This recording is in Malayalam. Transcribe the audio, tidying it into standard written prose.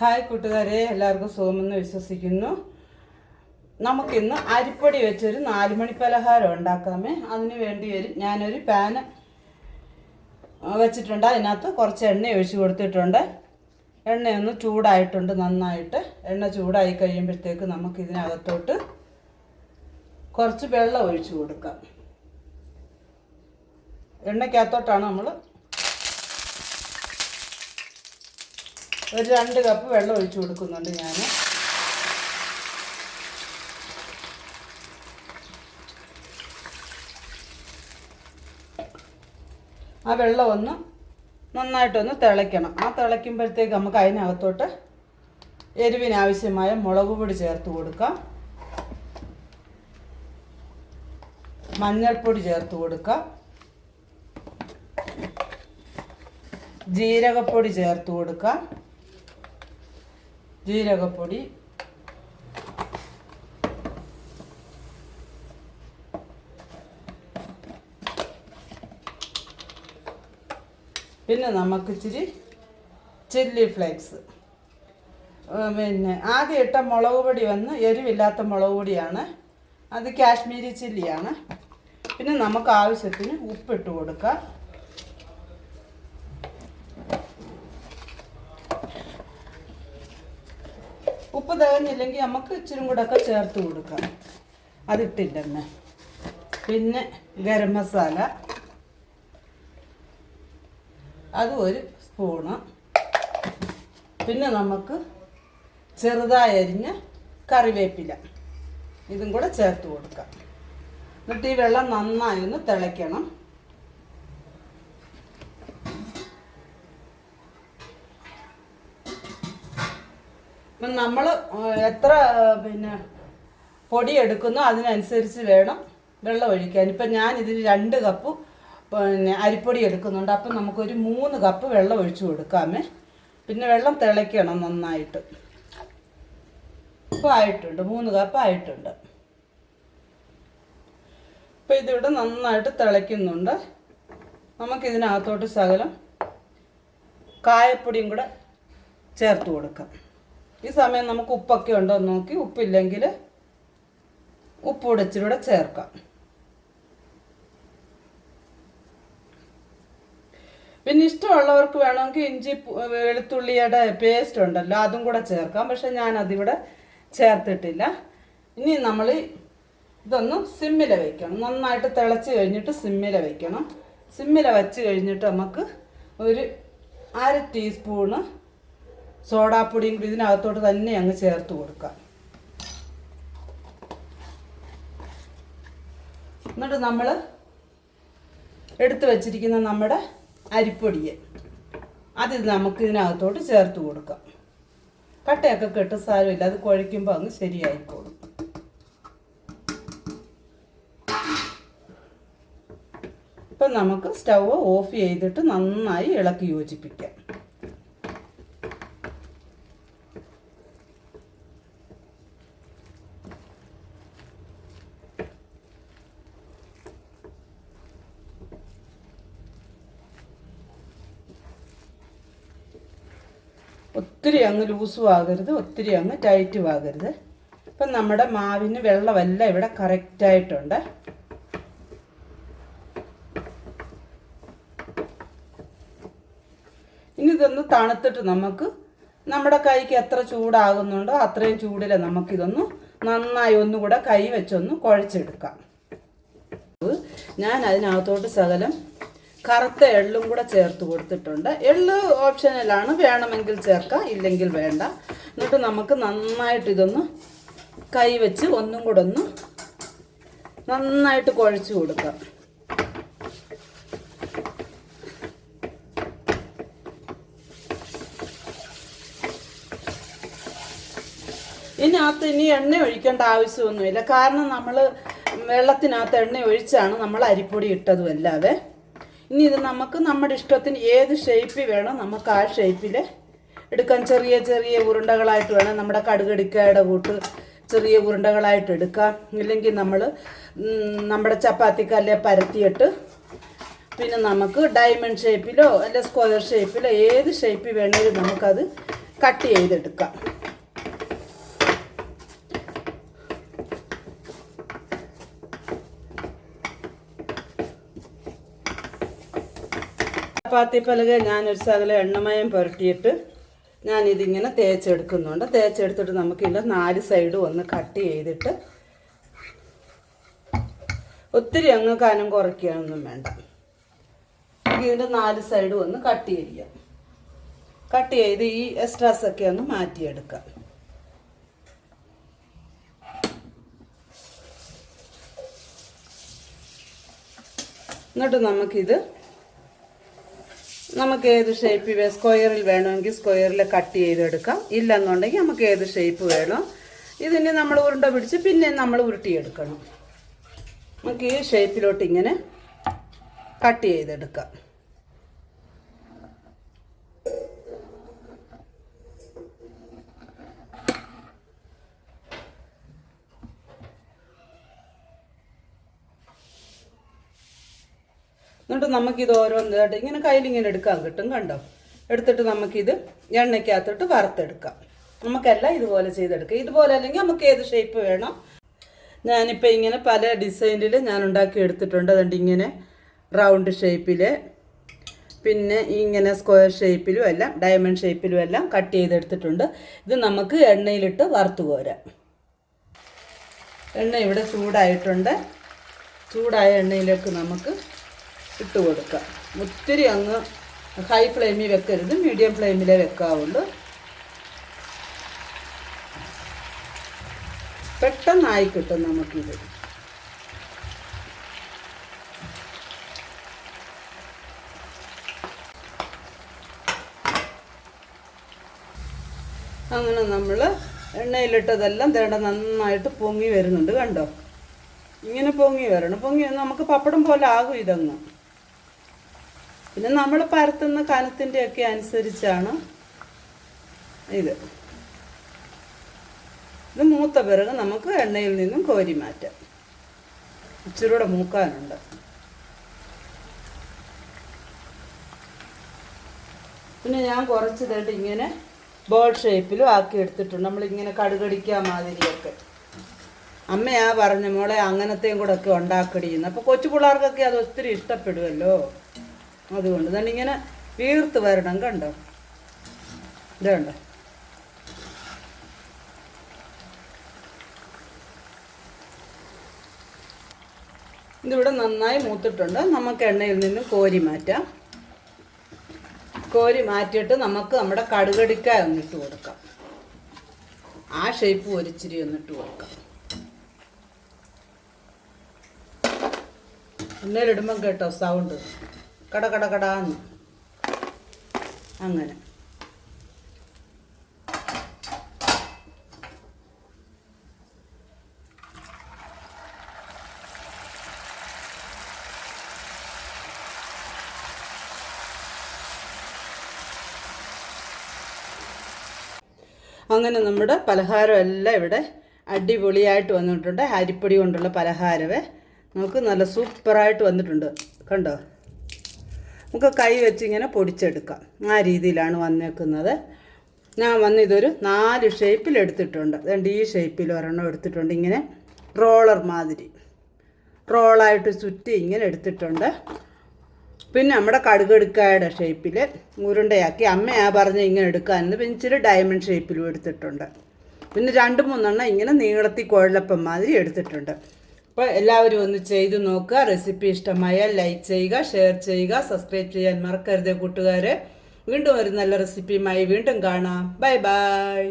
ഹായ് കൂട്ടുകാരെ, എല്ലാവർക്കും സുഖമെന്ന് വിശ്വസിക്കുന്നു. നമുക്കിന്ന് അരിപ്പൊടി വെച്ചൊരു 4 മണി പലഹാരം ഉണ്ടാക്കാമേ. അതിന് വേണ്ടി ഞാനൊരു പാന് വെച്ചിട്ടുണ്ട്. അതിനകത്ത് കുറച്ച് എണ്ണ ഒഴിച്ച് കൊടുത്തിട്ടുണ്ട്. എണ്ണയൊന്ന് ചൂടായിട്ടുണ്ട് നന്നായിട്ട്. എണ്ണ ചൂടായി കഴിയുമ്പോഴത്തേക്ക് നമുക്കിതിനകത്തോട്ട് കുറച്ച് വെള്ളം ഒഴിച്ച് കൊടുക്കാം. എണ്ണയ്ക്കകത്തോട്ടാണ് നമ്മൾ ഒരു 2 കപ്പ് വെള്ളം ഒഴിച്ച് കൊടുക്കുന്നുണ്ട് ഞാൻ. ആ വെള്ളം ഒന്ന് നന്നായിട്ടൊന്ന് തിളയ്ക്കണം. ആ തിളയ്ക്കുമ്പോഴത്തേക്ക് നമുക്ക് അതിനകത്തോട്ട് എരിവിനാവശ്യമായ മുളക് പൊടി ചേർത്ത് കൊടുക്കാം, മഞ്ഞൾപ്പൊടി ചേർത്ത് കൊടുക്കാം, ജീരകപ്പൊടി ചേർത്ത് കൊടുക്കാം, ജീരകപ്പൊടി, പിന്നെ നമുക്ക് ഇച്ചിരി ചില്ലി ഫ്ലേക്സ്. പിന്നെ ആദ്യം ഇട്ട മുളക് പൊടി വന്ന് എരിവില്ലാത്ത മുളക് പൊടിയാണ്, അത് കാശ്മീരി ചില്ലിയാണ്. പിന്നെ നമുക്ക് ആവശ്യത്തിന് ഉപ്പിട്ട് കൊടുക്കാം. ഉപ്പ് തികഞ്ഞില്ലെങ്കിൽ നമുക്ക് ഇച്ചിരി കൂടെ ഒക്കെ ചേർത്ത് കൊടുക്കാം, അതിട്ടില്ലെന്ന്. പിന്നെ ഗരം മസാല, അതും 1 സ്പൂണ്. പിന്നെ നമുക്ക് ചെറുതായി അരിഞ്ഞ കറിവേപ്പില, ഇതും കൂടെ ചേർത്ത് കൊടുക്കാം. എന്നിട്ട് ഈ വെള്ളം നന്നായി ഒന്ന് തിളയ്ക്കണം. അപ്പം നമ്മൾ എത്ര പൊടി എടുക്കുന്നോ അതിനനുസരിച്ച് വേണം വെള്ളം ഒഴിക്കാൻ. ഇപ്പം ഞാനിതിൽ 2 കപ്പ് അരിപ്പൊടി എടുക്കുന്നുണ്ട്. അപ്പം നമുക്കൊരു 3 കപ്പ് വെള്ളം ഒഴിച്ചു കൊടുക്കാമേ. പിന്നെ വെള്ളം തിളയ്ക്കണം നന്നായിട്ട്. ഇപ്പോൾ ആയിട്ടുണ്ട്, 3 കപ്പ് ആയിട്ടുണ്ട്. ഇപ്പം ഇതിവിടെ നന്നായിട്ട് തിളയ്ക്കുന്നുണ്ട്. നമുക്കിതിനകത്തോട്ട് ശകലം കായപ്പൊടിയും കൂടെ ചേർത്ത് കൊടുക്കാം. ഈ സമയം നമുക്ക് ഉപ്പൊക്കെ ഉണ്ടോ എന്ന് നോക്കി, ഉപ്പില്ലെങ്കിൽ ഉപ്പ് കൂടെ ഇച്ചിരി കൂടെ ചേർക്കാം. പിന്നെ ഇഷ്ടമുള്ളവർക്ക് വേണമെങ്കിൽ ഇഞ്ചി വെളുത്തുള്ളിയുടെ പേസ്റ്റ് ഉണ്ടല്ലോ, അതും കൂടെ ചേർക്കാം. പക്ഷെ ഞാനതിവിടെ ചേർത്തിട്ടില്ല. ഇനി നമ്മൾ ഇതൊന്ന് സിമ്മിൽ വയ്ക്കണം. നന്നായിട്ട് തിളച്ച് കഴിഞ്ഞിട്ട് സിമ്മിൽ വയ്ക്കണം. സിമ്മിൽ വെച്ച് കഴിഞ്ഞിട്ട് നമുക്ക് ഒരു 1/2 ടീസ്പൂണ് സോഡാപ്പൊടിയും കൂടി ഇതിനകത്തോട്ട് തന്നെ അങ്ങ് ചേർത്ത് കൊടുക്കാം. എന്നിട്ട് നമ്മൾ എടുത്ത് വച്ചിരിക്കുന്ന നമ്മുടെ അരിപ്പൊടിയെ അത് നമുക്ക് ഇതിനകത്തോട്ട് ചേർത്ത് കൊടുക്കാം. കട്ടയൊക്കെ കെട്ട് സാരമില്ല, അത് കുഴയ്ക്കുമ്പോൾ അങ്ങ് ശരിയായിക്കോളും. ഇപ്പം നമുക്ക് സ്റ്റൗ ഓഫ് ചെയ്തിട്ട് നന്നായി ഇളക്കി യോജിപ്പിക്കാം. ഒത്തിരി അങ്ങ് ലൂസും ആകരുത്, ഒത്തിരി അങ്ങ് ടൈറ്റും ആകരുത്. ഇപ്പം നമ്മുടെ മാവിന് വെള്ളമെല്ലാം ഇവിടെ കറക്റ്റായിട്ടുണ്ട്. ഇനി ഇതൊന്ന് തണുത്തിട്ട് നമുക്ക് നമ്മുടെ കൈക്ക് എത്ര ചൂടാകുന്നുണ്ടോ അത്രയും ചൂടിൽ നമുക്കിതൊന്ന് നന്നായി ഒന്നുകൂടെ കൈ വെച്ചൊന്ന് കുഴച്ചെടുക്കാം. ഞാൻ അതിനകത്തോട്ട് ശകലം കറുത്ത എള്ളും കൂടെ ചേർത്ത് കൊടുത്തിട്ടുണ്ട്. എള്ള് ഓപ്ഷനലാണ്, വേണമെങ്കിൽ ചേർക്കാം, ഇല്ലെങ്കിൽ വേണ്ട. എന്നിട്ട് നമുക്ക് നന്നായിട്ട് ഇതൊന്ന് കൈ വെച്ച് ഒന്നും കൂടെ ഒന്ന് നന്നായിട്ട് കുഴച്ച് കൊടുക്കാം. ഇതിനകത്ത് ഇനി എണ്ണ ഒഴിക്കേണ്ട ആവശ്യമൊന്നുമില്ല. കാരണം നമ്മൾ വെള്ളത്തിനകത്ത് എണ്ണ ഒഴിച്ചാണ് നമ്മൾ അരിപ്പൊടി ഇട്ടതുമല്ലാതെ. ഇനി ഇത് നമുക്ക് നമ്മുടെ ഇഷ്ടത്തിന് ഏത് ഷേപ്പിൽ വേണം നമുക്ക് ആ ഷേപ്പിൽ എടുക്കാൻ. ചെറിയ ചെറിയ ഉരുണ്ടകളായിട്ട് വേണം, നമ്മുടെ കടുകടിക്കയുടെ കൂട്ട് ചെറിയ ഉരുണ്ടകളായിട്ട് എടുക്കാം. ഇല്ലെങ്കിൽ നമ്മൾ നമ്മുടെ ചപ്പാത്തിക്കല്ലെ പരത്തിയിട്ട് പിന്നെ നമുക്ക് ഡയമണ്ട് ഷേപ്പിലോ അല്ല സ്ക്വയർ ഷേപ്പിലോ ഏത് ഷേപ്പിൽ വേണമെങ്കിലും നമുക്കത് കട്ട് ചെയ്തെടുക്കാം. ചപ്പാത്തി പലക ഞാനൊരു ശകലം എണ്ണമയം പുരട്ടിയിട്ട് ഞാനിതിങ്ങനെ തേച്ചെടുക്കുന്നുണ്ട്. തേച്ചെടുത്തിട്ട് നമുക്കിതിൻ്റെ 4 സൈഡും ഒന്ന് കട്ട് ചെയ്തിട്ട്, ഒത്തിരി അങ്ങ് കനം കുറയ്ക്കാനൊന്നും വേണ്ട. ഇതിൻ്റെ 4 സൈഡും ഒന്ന് കട്ട് ചെയ്യാം. കട്ട് ചെയ്ത് ഈ എക്സ്ട്രാസൊക്കെ ഒന്ന് മാറ്റിയെടുക്കാം. എന്നിട്ട് നമുക്ക് ഏത് ഷേപ്പിൽ സ്ക്വയറിൽ വേണമെങ്കിൽ സ്ക്വയറിൽ കട്ട് ചെയ്തെടുക്കാം. ഇല്ലെന്നുണ്ടെങ്കിൽ നമുക്ക് ഏത് ഷേപ്പ് വേണം. ഇതിന് നമ്മൾ ഉരുണ്ട പിടിച്ച് പിന്നെ നമ്മൾ ഉരുട്ടിയെടുക്കണം. നമുക്ക് ഈ ഷേപ്പിലോട്ട് ഇങ്ങനെ കട്ട് ചെയ്തെടുക്കാം. എന്നിട്ട് നമുക്കിത് ഓരോന്നായിട്ട് ഇങ്ങനെ കയ്യിലിങ്ങനെ എടുക്കാൻ കിട്ടും. കണ്ടോ? എടുത്തിട്ട് നമുക്കിത് എണ്ണയ്ക്കകത്തോട്ട് വറുത്തെടുക്കാം. നമുക്കെല്ലാം ഇതുപോലെ ചെയ്തെടുക്കാം. ഇതുപോലെ അല്ലെങ്കിൽ നമുക്ക് ഏത് ഷേപ്പ് വേണം. ഞാനിപ്പോൾ ഇങ്ങനെ പല ഡിസൈനിൽ ഞാൻ ഉണ്ടാക്കി എടുത്തിട്ടുണ്ട്. അതുകൊണ്ട് ഇങ്ങനെ റൗണ്ട് ഷേപ്പിൽ, പിന്നെ ഇങ്ങനെ സ്ക്വയർ ഷേപ്പിലും എല്ലാം ഡയമണ്ട് ഷേപ്പിലും എല്ലാം കട്ട് ചെയ്തെടുത്തിട്ടുണ്ട്. ഇത് നമുക്ക് എണ്ണയിലിട്ട് വറുത്ത് കോരാം. എണ്ണ ഇവിടെ ചൂടായിട്ടുണ്ട്. ചൂടായ എണ്ണയിലേക്ക് നമുക്ക് ഇട്ട് കൊടുക്കാം. ഒത്തിരി അങ്ങ് ഹൈ ഫ്ലെയിമിൽ വെക്കരുത്, മീഡിയം ഫ്ലെയിമിലേ വെക്കാവുള്ളൂ. പെട്ടെന്നായി കിട്ടും നമുക്കിത്. അങ്ങനെ നമ്മൾ എണ്ണയിലിട്ടതെല്ലാം തേട നന്നായിട്ട് പൊങ്ങി വരുന്നുണ്ട്. കണ്ടോ? ഇങ്ങനെ പൊങ്ങി വരണം. പൊങ്ങി നമുക്ക് പപ്പടം പോലെ ആകും ഇതങ്ങ്. പിന്നെ നമ്മൾ പരത്തുന്ന കനത്തിൻ്റെ ഒക്കെ അനുസരിച്ചാണ് ഇത്. ഇത് മൂത്ത പിറക് നമുക്ക് എണ്ണയിൽ നിന്നും കോരി മാറ്റാം. ഇച്ചിരി കൂടെ മൂക്കാനുണ്ട്. പിന്നെ ഞാൻ കുറച്ച് ഇതായിട്ട് ഇങ്ങനെ ബോൾ ഷേപ്പിലും ആക്കി എടുത്തിട്ടുണ്ട്. നമ്മളിങ്ങനെ കടുകടിക്കാൻ മാതിരിയൊക്കെ. അമ്മയാ പറഞ്ഞ മോളെ അങ്ങനത്തെയും കൂടെ ഒക്കെ ഉണ്ടാക്കടിയുന്നു. അപ്പോൾ കൊച്ചു പിള്ളേർക്കൊക്കെ അത് ഒത്തിരി ഇഷ്ടപ്പെടുമല്ലോ. അതുകൊണ്ട് തന്നെ ഇങ്ങനെ വീർത്ത് വരണം. കണ്ടോ? ഇതുണ്ട്. ഇതിവിടെ നന്നായി മൂത്തിട്ടുണ്ട്. നമുക്ക് എണ്ണയിൽ നിന്ന് കോരി മാറ്റാം. കോരി മാറ്റിയിട്ട് നമുക്ക് നമ്മുടെ കടുകടിക്കായ ഒന്നിട്ട് കൊടുക്കാം. ആ ഷേപ്പ് ഒരിച്ചിരി ഒന്നിട്ട് കൊടുക്കാം. എണ്ണയിലിടുമ്പം കേട്ടോ സൗണ്ട് കടകടകടാന്ന്. അങ്ങനെ അങ്ങനെ നമ്മുടെ പലഹാരം എല്ലാം ഇവിടെ അടിപൊളിയായിട്ട് വന്നിട്ടുണ്ട്. അരിപ്പൊടി കൊണ്ടുള്ള പലഹാരമേ നമുക്ക് നല്ല സൂപ്പറായിട്ട് വന്നിട്ടുണ്ട്. കണ്ടോ? നമുക്ക് കൈ വെച്ചിങ്ങനെ പൊടിച്ചെടുക്കാം. ആ രീതിയിലാണ് വന്നേക്കുന്നത്. ഞാൻ ഇതൊരു 4 ഷേപ്പിൽ എടുത്തിട്ടുണ്ട്. അതുകൊണ്ട് ഈ ഷേപ്പിൽ ഒരെണ്ണം എടുത്തിട്ടുണ്ട്. ഇങ്ങനെ റോളർ മാതിരി റോളായിട്ട് ചുറ്റി ഇങ്ങനെ എടുത്തിട്ടുണ്ട്. പിന്നെ നമ്മുടെ കടുകടുക്കായുടെ ഷേപ്പിൽ ഉരുണ്ടയാക്കി അമ്മയാ പറഞ്ഞ് ഇങ്ങനെ എടുക്കാമെന്ന്. പിന്നെ ഇച്ചിരി ഡയമണ്ട് ഷേപ്പിലും എടുത്തിട്ടുണ്ട്. പിന്നെ 2-3 എണ്ണം ഇങ്ങനെ നീളത്തിൽ കുഴലപ്പം മാതിരി എടുത്തിട്ടുണ്ട്. അപ്പോൾ എല്ലാവരും ഒന്ന് ചെയ്ത് നോക്കുക. റെസിപ്പി ഇഷ്ടമായാൽ ലൈക്ക് ചെയ്യുക, ഷെയർ ചെയ്യുക, സബ്സ്ക്രൈബ് ചെയ്യാൻ മറക്കരുത് കൂട്ടുകാരെ. വീണ്ടും ഒരു നല്ല റെസിപ്പിയുമായി വീണ്ടും കാണാം. Bye bye.